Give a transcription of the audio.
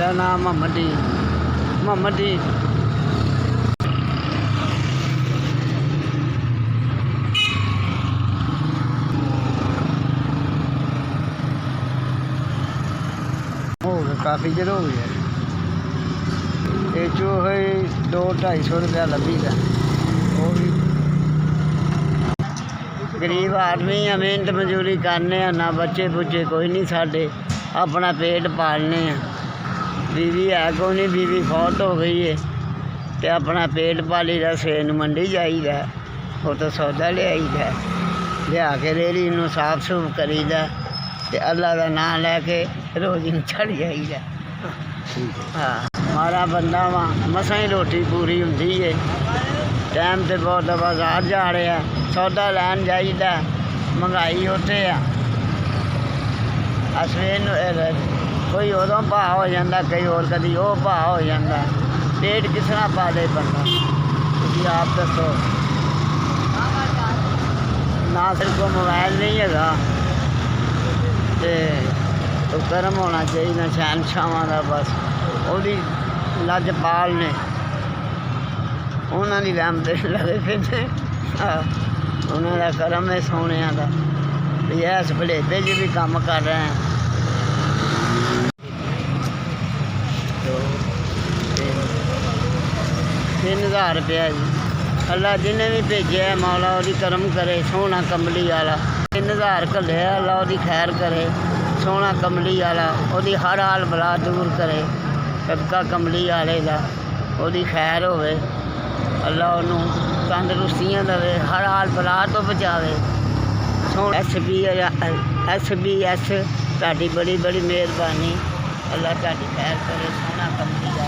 मेरा नाम मोहम्मद जी। हो गया काफ़ी चिर हो गया। ये चूहे 200-250 रुपया लभी था। वो भी गरीब आदमी आ, मेहनत मजूरी करने ना बच्चे बुच्चे कोई नहीं साढ़े, अपना पेट पालने। बीवी है कोई नहीं, बीवी फौत हो गई है तो अपना पेट पाली दा। सवेर मंडी जाईदा, वो तो सौदा लियाईदा, लिया के रेहड़ी नूं साफ सूफ करीदा ते अल्लाह का नाम लैके रोज़ चढ़ जाईदा। हाँ माड़ा बंदा वा, मसां ही रोटी पूरी हुंदी है। टाइम ते बहुत बाजार जा रहा, सौदा लैन जाईदा, महंगाई उत्थे आ। सवेर कोई उदों भाव हो जाता, कई होर कदी वो भाव हो जाता। पेट किस तरह पा दे बंदा, तुसीं आप दसो। ना सिर को मोबाइल नहीं हैगा तो कर्म होना चाहिए शहनशाहां दा। बस ओदी लज पाल ने, उन्होंने रहमत लगे फिरदे। उन्हों का कर्म है सोनिया का भी इस भलेबे च भी काम कर रहे हैं। 3,000 रुपया जी। अल्लाह जिन्हें भी भेजे है मौला वो करम करे, सोना कमली वाला। 3,000 घल्ले अल्लाह वो खैर करे, सोना कमली वाला वो हर हाल बला दूर करे। सदका कमली वाले का वो खैर होवे, अल्लाह उन्होंने तंदरुस्तियाँ देवे, हर हाल बला तो बचावे। SBS तुहाडी बड़ी बड़ी मेहरबानी, अल्लाह तुहाडी खैर करे, सोना कमली।